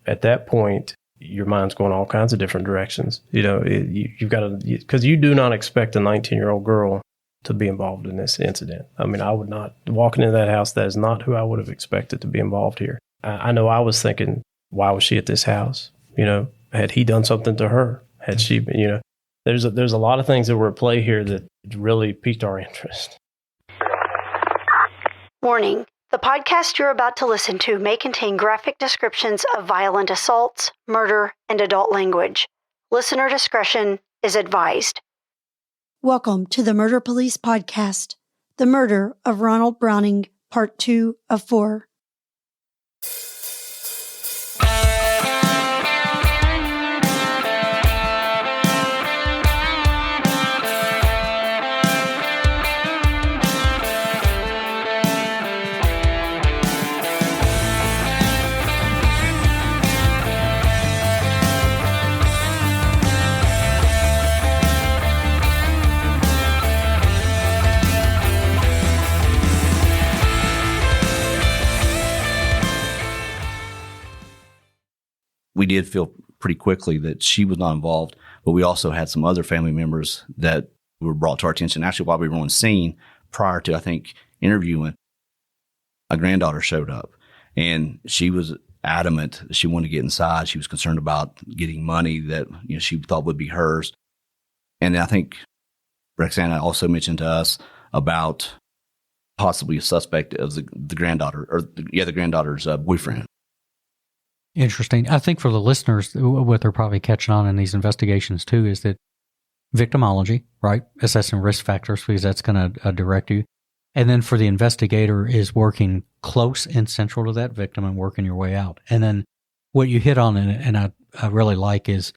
at that point, your mind's going all kinds of different directions. You've got to, because you do not expect a 19-year-old girl to be involved in this incident. I mean, I would not, walking into that house, that is not who I would have expected to be involved here. I know I was thinking, why was she at this house? Had he done something to her? Had she been, there's a lot of things that were at play here that really piqued our interest. Warning. The podcast you're about to listen to may contain graphic descriptions of violent assaults, murder, and adult language. Listener discretion is advised. Welcome to the Murder Police Podcast, The Murder of Ronald Browning, Part 2 of 4. We did feel pretty quickly that she was not involved, but we also had some other family members that were brought to our attention. Actually, while we were on scene, prior to, I think, interviewing, a granddaughter showed up, and she was adamant that she wanted to get inside. She was concerned about getting money that she thought would be hers. And I think Roxana also mentioned to us about possibly a suspect of the granddaughter, the granddaughter's boyfriend. Interesting. I think for the listeners, what they're probably catching on in these investigations too is that victimology, right? Assessing risk factors, because that's going to direct you. And then for the investigator is working close and central to that victim and working your way out. And then what you hit on, and I really like, is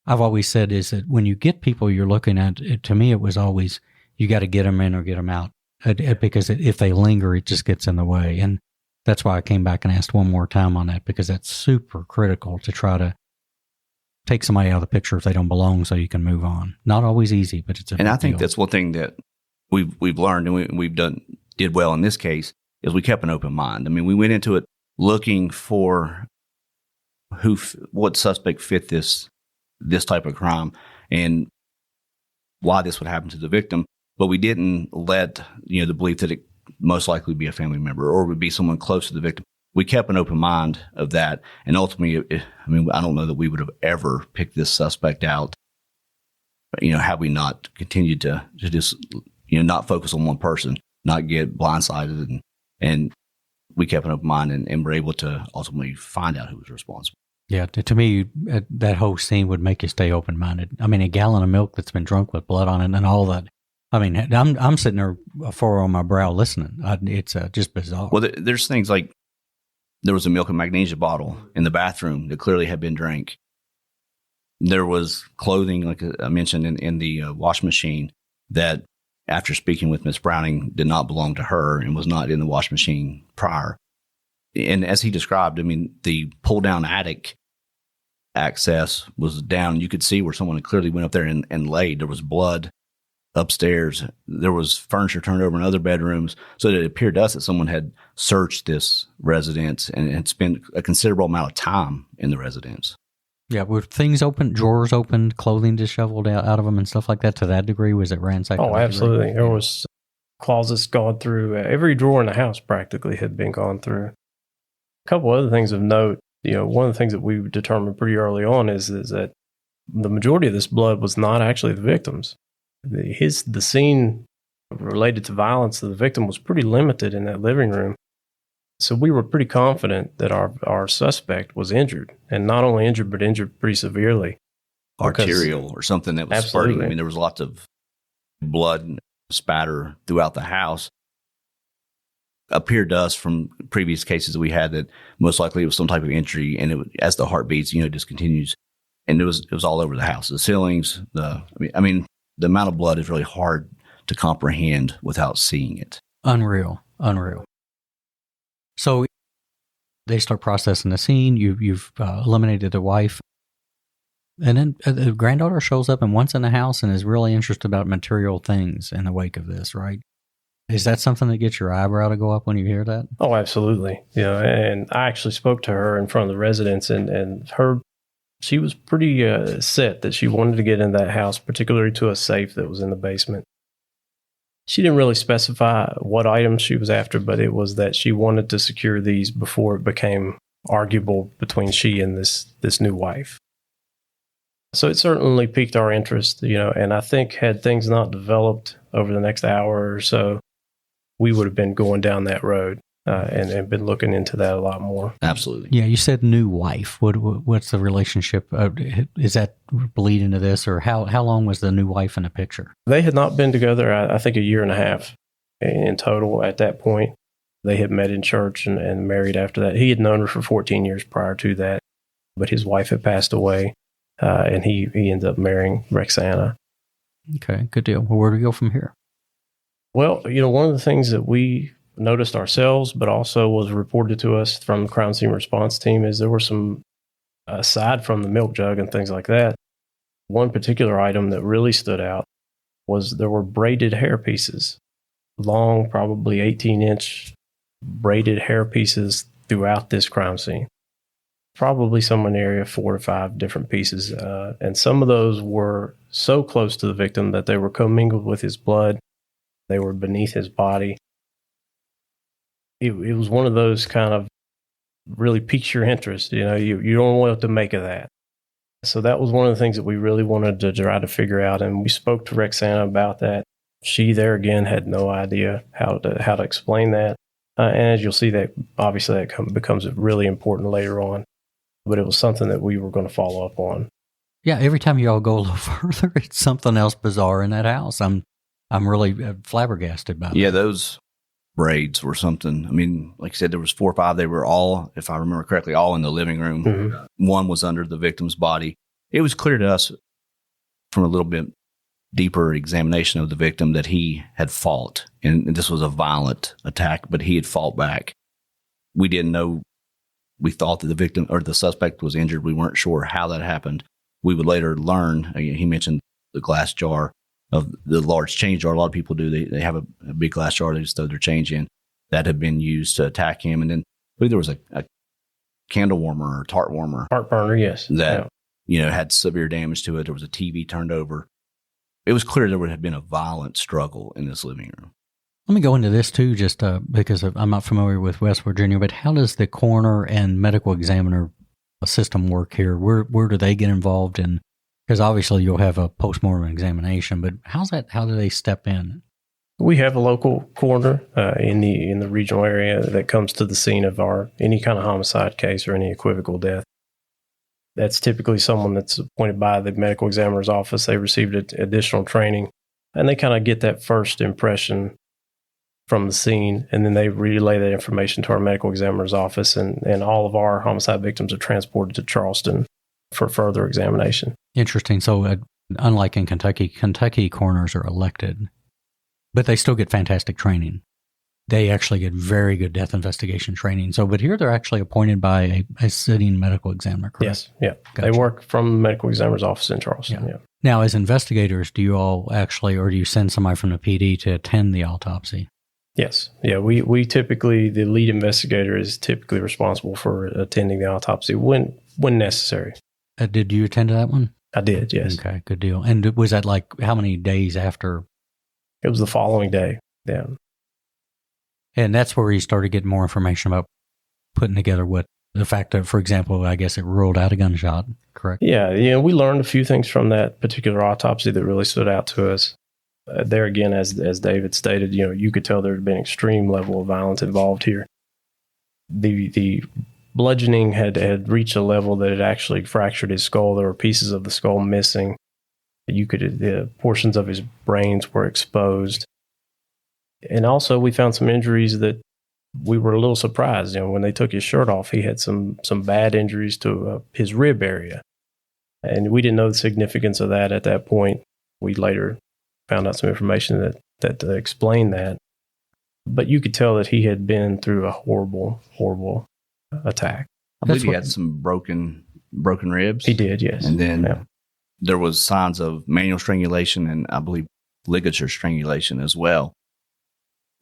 I've always said is that when you get people you're looking at, to me it was always, you got to get them in or get them out. Because if they linger, it just gets in the way. And that's why I came back and asked one more time on that, because that's super critical to try to take somebody out of the picture if they don't belong so you can move on. Not always easy, but it's a big And I think deal. that's one thing that we've learned and we've did well in this case is we kept an open mind. I mean, we went into it looking for what suspect fit this type of crime and why this would happen to the victim, but we didn't let the belief that it most likely be a family member or would be someone close to the victim. We kept an open mind of that. And ultimately, I don't know that we would have ever picked this suspect out, had we not continued to just, not focus on one person, not get blindsided. And we kept an open mind and were able to ultimately find out who was responsible. Yeah, to me, that whole scene would make you stay open-minded. I mean, a gallon of milk that's been drunk with blood on it and all that. I mean, I'm sitting there, a furrow on my brow, listening. It's just bizarre. Well, there's things like there was a milk and magnesia bottle in the bathroom that clearly had been drank. There was clothing, like I mentioned, in the wash machine that, after speaking with Miss Browning, did not belong to her and was not in the wash machine prior. And as he described, I mean, the pull-down attic access was down. You could see where someone clearly went up there and laid. There was blood upstairs. There was furniture turned over in other bedrooms. So it appeared to us that someone had searched this residence and had spent a considerable amount of time in the residence. Yeah, were things open, drawers opened, clothing disheveled out of them and stuff like that to that degree? Was it ransacked? Oh, absolutely. There was closets gone through. Every drawer in the house practically had been gone through. A couple other things of note. One of the things that we determined pretty early on is that the majority of this blood was not actually the victim's. The scene related to violence to the victim was pretty limited in that living room. So we were pretty confident that our suspect was injured, and not only injured, but injured pretty severely. Arterial or something that was spurting. I mean, there was lots of blood and spatter throughout the house. Appeared to us from previous cases that we had that most likely it was some type of injury, and as the heart beats, just continues. And it was all over the house, the ceilings, the amount of blood is really hard to comprehend without seeing it. Unreal. So they start processing the scene. You've eliminated the wife. And then the granddaughter shows up and wants in the house and is really interested about material things in the wake of this, right? Is that something that gets your eyebrow to go up when you hear that? Oh, absolutely. And I actually spoke to her in front of the residents, and she was pretty set that she wanted to get in that house, particularly to a safe that was in the basement. She didn't really specify what items she was after, but it was that she wanted to secure these before it became arguable between she and this new wife. So it certainly piqued our interest, and I think had things not developed over the next hour or so, we would have been going down that road and been looking into that a lot more. Absolutely. Yeah, you said new wife. What's the relationship? Is that bleed into this, or how long was the new wife in the picture? They had not been together, I think, a year and a half in total at that point. They had met in church and married after that. He had known her for 14 years prior to that, but his wife had passed away, and he ended up marrying Roxana. Okay, good deal. Well, where do we go from here? Well, one of the things that we noticed ourselves, but also was reported to us from the crime scene response team, is there were some, aside from the milk jug and things like that, one particular item that really stood out was there were braided hair pieces, long, probably 18-inch braided hair pieces throughout this crime scene. Probably somewhere in the area of 4 to 5 different pieces. And some of those were so close to the victim that they were commingled with his blood. They were beneath his body. It was one of those kind of really piques your interest. You don't know what to make of that. So that was one of the things that we really wanted to try to figure out. And we spoke to Roxana about that. She, there again, had no idea how to explain that. And as you'll see, that obviously that becomes really important later on. But it was something that we were going to follow up on. Yeah, every time you all go a little further, it's something else bizarre in that house. I'm really flabbergasted by that. Yeah, those braids were something. I mean, like I said, there was 4 or 5. They were all, if I remember correctly, all in the living room. Mm-hmm. One was under the victim's body. It was clear to us from a little bit deeper examination of the victim that he had fought. And this was a violent attack, but he had fought back. We didn't know. We thought that the victim or the suspect was injured. We weren't sure how that happened. We would later learn. He mentioned the glass jar of the large change jar. A lot of people do. They have a big glass jar they just throw their change in. That had been used to attack him. And then I believe there was a candle warmer or tart warmer. Tart burner, yes. That, had severe damage to it. There was a TV turned over. It was clear there would have been a violent struggle in this living room. Let me go into this too, just because I'm not familiar with West Virginia, but how does the coroner and medical examiner system work here? Where do they get involved in? Because obviously you'll have a postmortem examination, but how do they step in? We have a local coroner in the regional area that comes to the scene of any kind of homicide case or any equivocal death. That's typically someone that's appointed by the medical examiner's office. They received additional training, and they kind of get that first impression from the scene, and then they relay that information to our medical examiner's office, and all of our homicide victims are transported to Charleston for further examination. Interesting. So unlike in Kentucky coroners are elected, but they still get fantastic training. They actually get very good death investigation training. So, but here they're actually appointed by a sitting medical examiner, correct? Yes, yeah. Gotcha. They work from the medical examiner's office in Charleston, yeah. Now, as investigators, do you all actually, or do you send somebody from the PD to attend the autopsy? Yes. Yeah, we typically, the lead investigator is typically responsible for attending the autopsy when necessary. Did you attend to that one? I did, yes. Okay, good deal. And was that like how many days after? It was the following day, yeah. And that's where you started getting more information about putting together the fact that, for example, I guess it ruled out a gunshot, correct? Yeah, we learned a few things from that particular autopsy that really stood out to us. There again, as David stated, you could tell there had been extreme level of violence involved here. The bludgeoning had reached a level that it actually fractured his skull. There were pieces of the skull missing. The portions of his brains were exposed. And also we found some injuries that we were a little surprised. When they took his shirt off, he had some bad injuries to his rib area. And we didn't know the significance of that at that point. We later found out some information that explained that. But you could tell that he had been through a horrible, horrible attack. I believe he had some broken ribs. He did, yes. And then there was signs of manual strangulation and I believe ligature strangulation as well.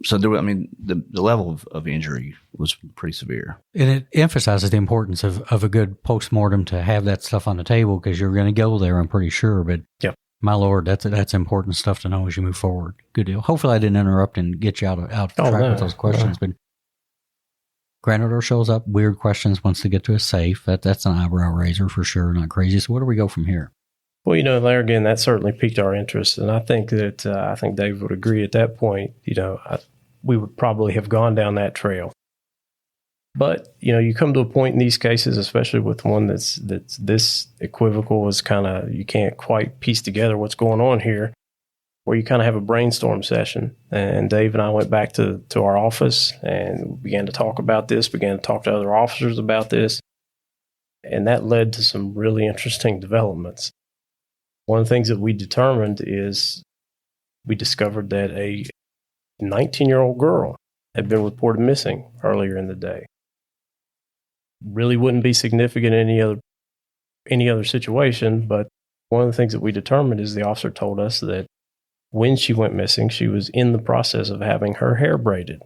So there, the level of injury was pretty severe. And it emphasizes the importance of a good postmortem to have that stuff on the table because you're going to go there, I'm pretty sure. But Yep. My Lord, that's important stuff to know as you move forward. Good deal. Hopefully I didn't interrupt and get you out of track with those questions. But granddaughter shows up, weird questions, wants to get to a safe. That's an eyebrow raiser for sure, not crazy. So where do we go from here? Well, there again, that certainly piqued our interest. And I think that, Dave would agree at that point, we would probably have gone down that trail. But, you come to a point in these cases, especially with one that's this equivocal, is kind of, you can't quite piece together what's going on here, where you kind of have a brainstorm session. And Dave and I went back to our office and began to talk about this, began to talk to other officers about this. And that led to some really interesting developments. One of the things that we determined is we discovered that a 19-year-old girl had been reported missing earlier in the day. Really wouldn't be significant in any other situation, but one of the things that we determined is the officer told us that when she went missing, she was in the process of having her hair braided.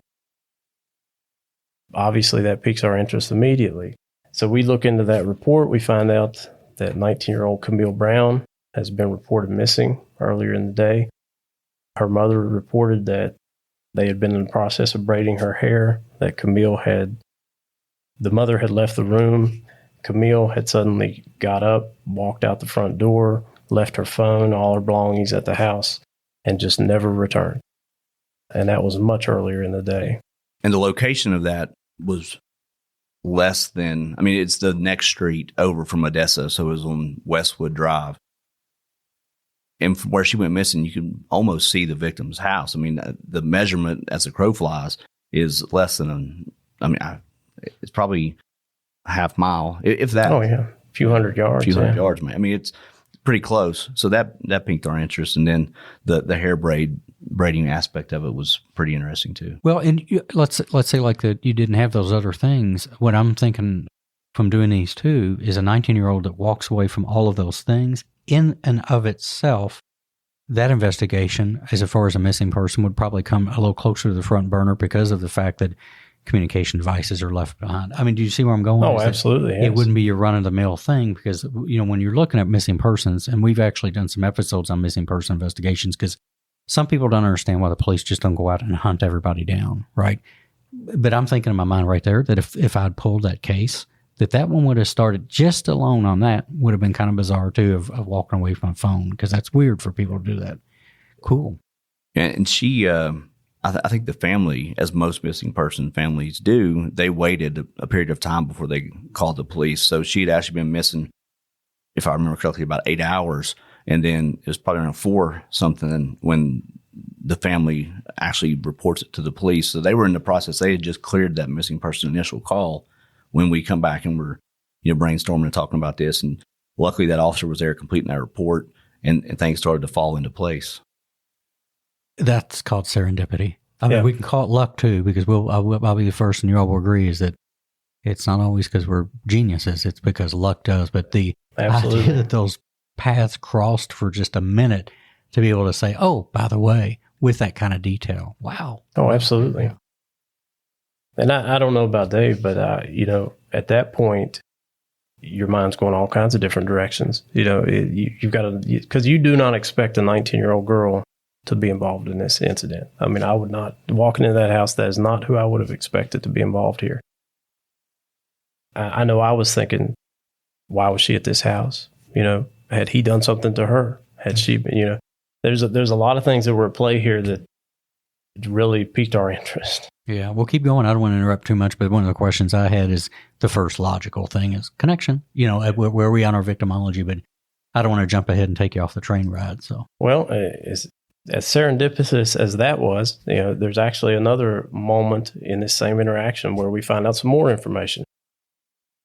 Obviously, that piques our interest immediately. So we look into that report. We find out that 19-year-old Camille Brown has been reported missing earlier in the day. Her mother reported that they had been in the process of braiding her hair, that the mother had left the room. Camille had suddenly got up, walked out the front door, left her phone, all her belongings at the house, and just never returned. And that was much earlier in the day. And the location of that was less than, it's the next street over from Odessa, so it was on Westwood Drive. And from where she went missing, you could almost see the victim's house. The measurement as the crow flies is less than it's probably a half mile, if that. Oh, yeah. A few hundred yards. Yards, man. It's pretty close. So that piqued our interest. And then the hair braiding aspect of it was pretty interesting too. Well, and let's say like that you didn't have those other things. What I'm thinking from doing these too is a 19-year-old that walks away from all of those things in and of itself. That investigation, as far as a missing person, would probably come a little closer to the front burner because of the fact that communication devices are left behind. Do you see where I'm going? Oh, absolutely. Yes. It wouldn't be your run-of-the-mill thing because, when you're looking at missing persons, and we've actually done some episodes on missing person investigations because some people don't understand why the police just don't go out and hunt everybody down, right? But I'm thinking in my mind right there that if I'd pulled that case, that one would have started just alone on that would have been kind of bizarre too of walking away from a phone because that's weird for people to do that. Cool. And she, I think the family, as most missing person families do, they waited a period of time before they called the police. So she had actually been missing, if I remember correctly, about 8 hours. And then it was probably around 4 something when the family actually reports it to the police. So they were in the process. They had just cleared that missing person initial call when we come back and we're brainstorming and talking about this. And luckily that officer was there completing that report and things started to fall into place. That's called serendipity. We can call it luck too, because I'll be the first and you all will agree is that it's not always because we're geniuses. It's because luck does. But the idea that those paths crossed for just a minute to be able to say, oh, by the way, with that kind of detail. Wow. Oh, absolutely. Yeah. And I don't know about Dave, but, at that point, your mind's going all kinds of different directions. You've got to, because you do not expect a 19-year-old girl to be involved in this incident. I would not, walking into that house, that is not who I would have expected to be involved here. I know I was thinking, why was she at this house? Had he done something to her? Had she been, there's a lot of things that were at play here that really piqued our interest. Yeah, we'll keep going. I don't want to interrupt too much, but one of the questions I had is the first logical thing is connection. Where are we on our victimology? But I don't want to jump ahead and take you off the train ride. So, well, as serendipitous as that was, there's actually another moment in this same interaction where we find out some more information.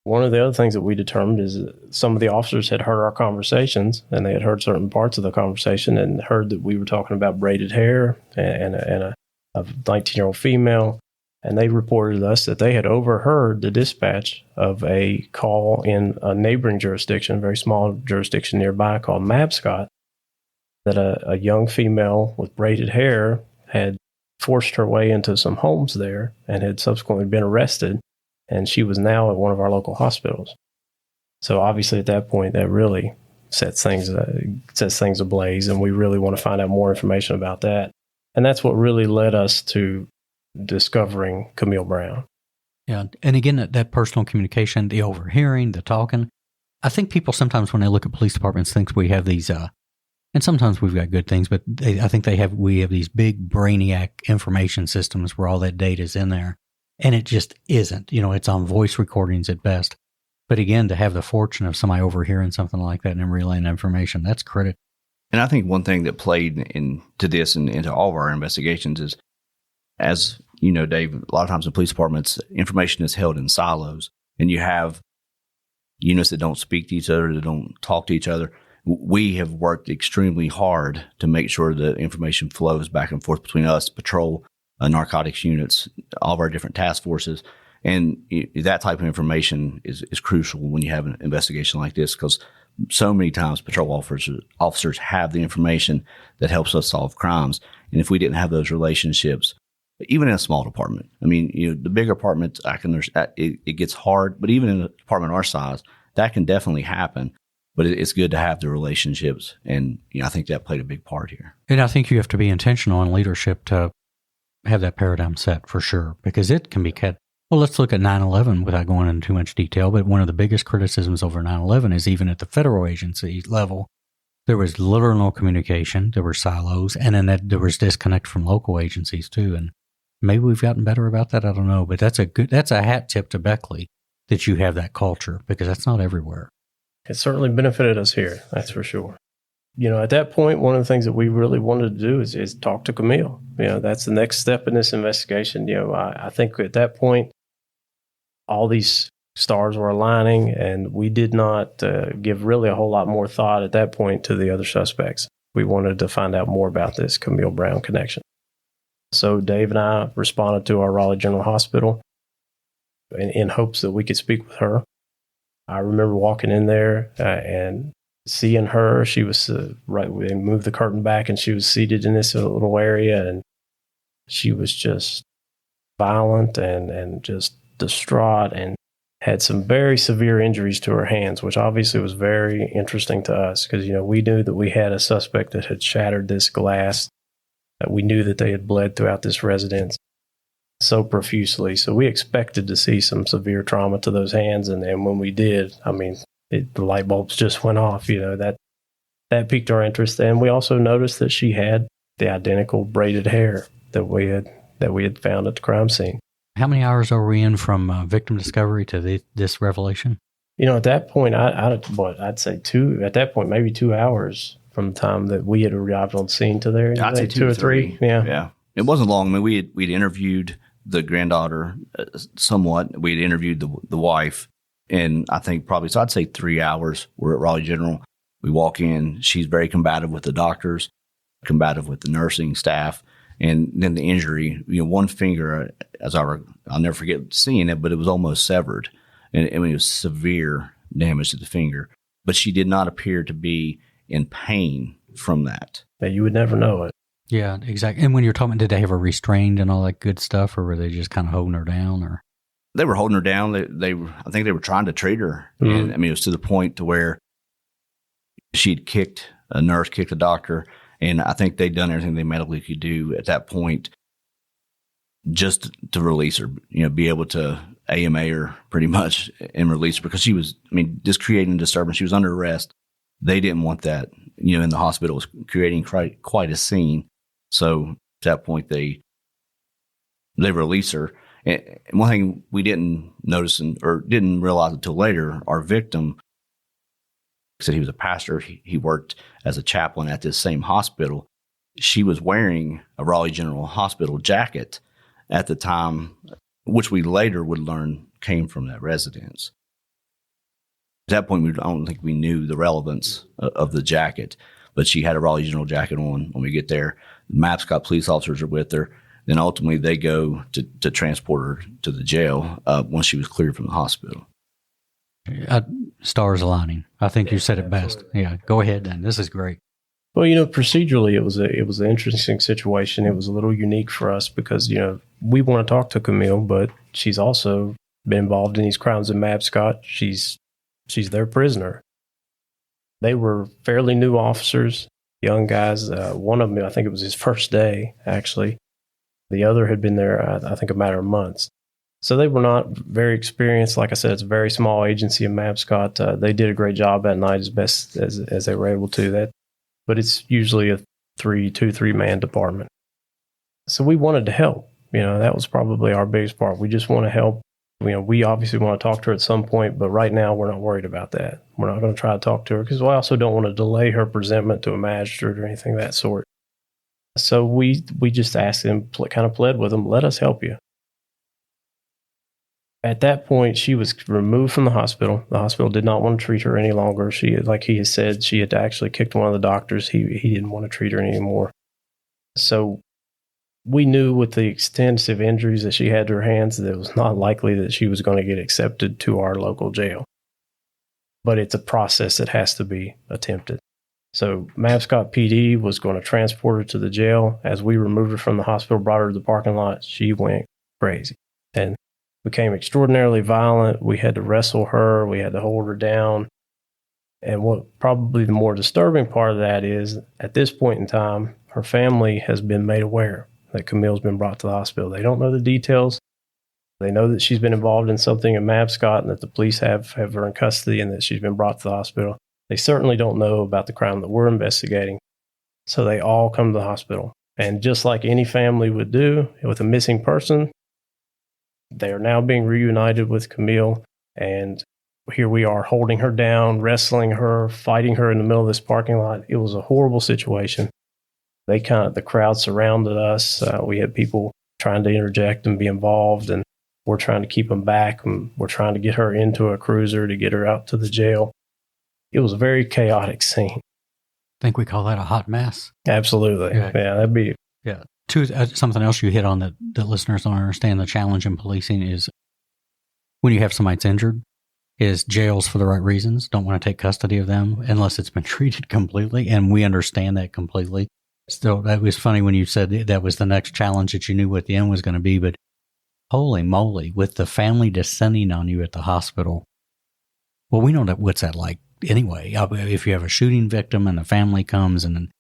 One of the other things that we determined is that some of the officers had heard our conversations, and they had heard certain parts of the conversation and heard that we were talking about braided hair and a 19-year-old female, and they reported to us that they had overheard the dispatch of a call in a neighboring jurisdiction, a very small jurisdiction nearby called Mabscott, that a young female with braided hair had forced her way into some homes there and had subsequently been arrested. And she was now at one of our local hospitals. So obviously at that point, that really sets things ablaze, and we really want to find out more information about that. And that's what really led us to discovering Camille Brown. Yeah. And again, that personal communication, the overhearing, the talking. I think people sometimes when they look at police departments think we have these, and sometimes we've got good things, but I think we have these big brainiac information systems where all that data is in there. And it just isn't. It's on voice recordings at best. But again, to have the fortune of somebody overhearing something like that and then relaying information, that's critical. And I think one thing that played into this and into all of our investigations is, as you know, Dave, a lot of times in police departments, information is held in silos, and you have units that don't speak to each other, that don't talk to each other. We have worked extremely hard to make sure that information flows back and forth between us, patrol, narcotics units, all of our different task forces. And that type of information is crucial when you have an investigation like this, because so many times patrol officers have the information that helps us solve crimes. And if we didn't have those relationships, even in a small department, I mean, the bigger departments, it gets hard, but even in a department our size, that can definitely happen. But it's good to have the relationships. And I think that played a big part here. And I think you have to be intentional in leadership to have that paradigm set for sure, because it can be cut. Well, let's look at 9/11 without going into too much detail, but one of the biggest criticisms over 9/11 is even at the federal agency level, there was little or no communication, there were silos, and then there was disconnect from local agencies too. And maybe we've gotten better about that, I don't know, but that's a hat tip to Beckley that you have that culture, because that's not everywhere. It certainly benefited us here, that's for sure. At that point, one of the things that we really wanted to do is talk to Camille. That's the next step in this investigation. I think at that point, all these stars were aligning, and we did not give really a whole lot more thought at that point to the other suspects. We wanted to find out more about this Camille Brown connection. So Dave and I responded to our Raleigh General Hospital in hopes that we could speak with her. I remember walking in there and seeing her. She was they moved the curtain back, and she was seated in this little area, and she was just violent and just distraught, and had some very severe injuries to her hands, which obviously was very interesting to us because, we knew that we had a suspect that had shattered this glass, that we knew that they had bled throughout this residence so profusely. So we expected to see some severe trauma to those hands. And when we did, I mean, the light bulbs just went off, that piqued our interest. And we also noticed that she had the identical braided hair that we had found at the crime scene. How many hours are we in from victim discovery to this revelation? At that point, I'd say at that point, maybe 2 hours from the time that we had arrived on scene to there. I'd say two or three. Yeah. It wasn't long. I mean, we'd interviewed the granddaughter somewhat. We'd interviewed the wife, and I think probably, so I'd say 3 hours. We're at Raleigh General. We walk in. She's very combative with the doctors, combative with the nursing staff. And then the injury, one finger, I'll never forget seeing it, but it was almost severed. And it was severe damage to the finger. But she did not appear to be in pain from that. Yeah, you would never know it. Yeah, exactly. And when you're talking, did they have her restrained and all that good stuff, or were they just kind of holding her down? Or they were holding her down. I think they were trying to treat her. Mm-hmm. And it was to the point to where a nurse kicked a doctor. And I think they'd done everything they medically could do at that point just to release her, be able to AMA her pretty much and release her, because she was, just creating disturbance. She was under arrest. They didn't want that, in the hospital. It was creating quite a scene. So at that point, they release her. And one thing we didn't notice or didn't realize until later, our victim said he was a pastor. He worked as a chaplain at this same hospital. She was wearing a Raleigh General Hospital jacket at the time, which we later would learn came from that residence. At that point, I don't think we knew the relevance of the jacket, but she had a Raleigh General jacket on when we get there. The Mapscott police officers are with her. Then ultimately they go to transport her to the jail once she was cleared from the hospital. Stars aligning. I think you said it best. Yeah, go ahead then. This is great. Well, procedurally, it was an interesting situation. It was a little unique for us because we want to talk to Camille, but she's also been involved in these crimes in Mabscott. She's their prisoner. They were fairly new officers, young guys. One of them, I think it was his first day, actually. The other had been there, I think, a matter of months. So they were not very experienced. Like I said, it's a very small agency in Mabscott. They did a great job that night as best as they were able to. But it's usually a 3-man department. So we wanted to help. That was probably our biggest part. We just want to help. We obviously want to talk to her at some point, but right now we're not worried about that. We're not going to try to talk to her because we also don't want to delay her presentment to a magistrate or anything of that sort. So we just asked them, kind of pled with them, let us help you. At that point, she was removed from the hospital. The hospital did not want to treat her any longer. She, like he had said, she had actually kicked one of the doctors. He didn't want to treat her anymore. So we knew with the extensive injuries that she had to her hands that it was not likely that she was going to get accepted to our local jail. But it's a process that has to be attempted. So Mabscott PD was going to transport her to the jail. As we removed her from the hospital, brought her to the parking lot, she went crazy and became extraordinarily violent. We had to wrestle her. We had to hold her down. And what probably the more disturbing part of that is, at this point in time, her family has been made aware that Camille's been brought to the hospital. They don't know the details. They know that she's been involved in something in Mabscott and that the police have her in custody and that she's been brought to the hospital. They certainly don't know about the crime that we're investigating. So they all come to the hospital. And just like any family would do with a missing person, they are now being reunited with Camille. And here we are holding her down, wrestling her, fighting her in the middle of this parking lot. It was a horrible situation. The crowd surrounded us. We had people trying to interject and be involved, and we're trying to keep them back. And we're trying to get her into a cruiser to get her out to the jail. It was a very chaotic scene. I think we call that a hot mess. Absolutely. Yeah, that'd be. Yeah. Something else you hit on that listeners don't understand, the challenge in policing is when you have somebody that's injured, is jails for the right reasons don't want to take custody of them unless it's been treated completely. And we understand that completely. Still, that was funny when you said that was the next challenge that you knew what the end was going to be. But holy moly, with the family descending on you at the hospital. Well, we know what's that like anyway. If you have a shooting victim and the family comes, and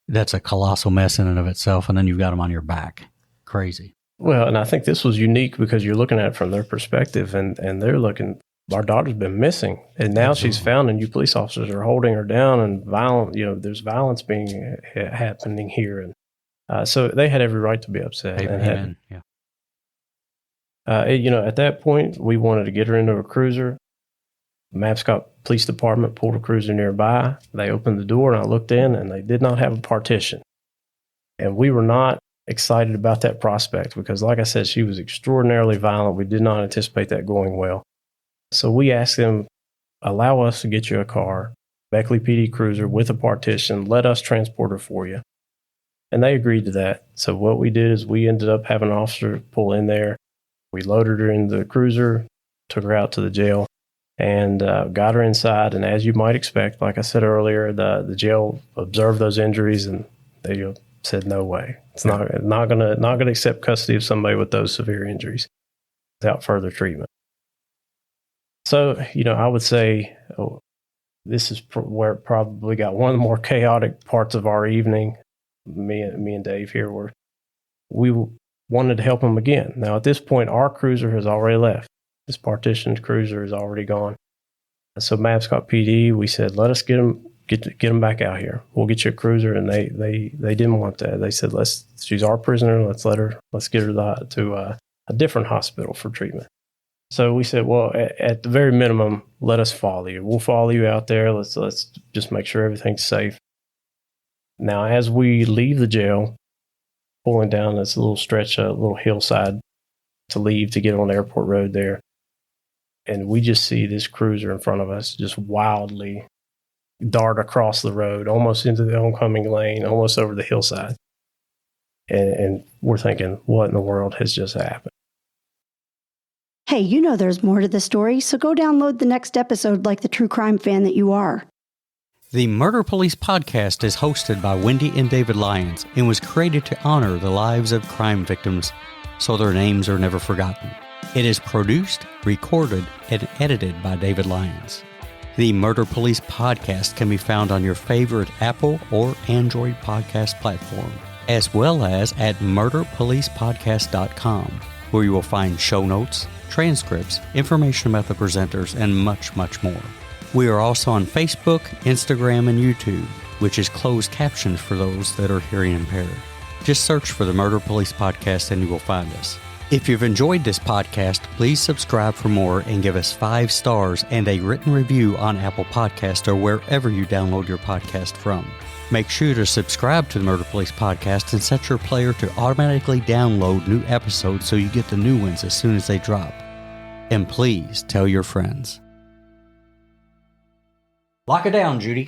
that's a colossal mess in and of itself, and then you've got them on your back. Crazy. Well, and I think this was unique because you're looking at it from their perspective, and they're looking, our daughter's been missing, and now Absolutely. She's found, and you police officers are holding her down, and there's violence happening here. And so they had every right to be upset. Amen. Yeah. At that point, we wanted to get her into a cruiser. Mabscott Police Department pulled a cruiser nearby. They opened the door, and I looked in, and they did not have a partition. And we were not excited about that prospect because, like I said, she was extraordinarily violent. We did not anticipate that going well. So we asked them, allow us to get you a car, Beckley PD cruiser with a partition. Let us transport her for you. And they agreed to that. So what we did is we ended up having an officer pull in there. We loaded her in the cruiser, took her out to the jail, and got her inside. And as you might expect, like I said earlier, the jail observed those injuries, and they said, no way. It's not going to accept custody of somebody with those severe injuries without further treatment. So, I would say this is where it probably got one of the more chaotic parts of our evening. Me and Dave here we wanted to help them again. Now, at this point, our cruiser has already left. This partitioned cruiser is already gone. So Mabscott PD, we said, let us get them back out here. We'll get you a cruiser, and they didn't want that. They said, she's our prisoner. Let's get her to a different hospital for treatment. So we said, well, at the very minimum, let us follow you. We'll follow you out there. Let's just make sure everything's safe. Now, as we leave the jail, pulling down this little stretch, a little hillside to leave to get on Airport Road there, and we just see this cruiser in front of us just wildly dart across the road, almost into the oncoming lane, almost over the hillside. And we're thinking, what in the world has just happened? Hey, there's more to the story, so go download the next episode like the true crime fan that you are. The Murder Police podcast is hosted by Wendy and David Lyons and was created to honor the lives of crime victims so their names are never forgotten. It is produced, recorded, and edited by David Lyons. The Murder Police podcast can be found on your favorite Apple or Android podcast platform, as well as at murderpolicepodcast.com, where you will find show notes, transcripts, information about the presenters, and much, much more. We are also on Facebook, Instagram, and YouTube, which is closed captions for those that are hearing impaired. Just search for the Murder Police Podcast and you will find us. If you've enjoyed this podcast, please subscribe for more and give us 5 stars and a written review on Apple Podcast or wherever you download your podcast from. Make sure to subscribe to the Murder Police Podcast and set your player to automatically download new episodes so you get the new ones as soon as they drop. And please tell your friends. Lock it down, Judy.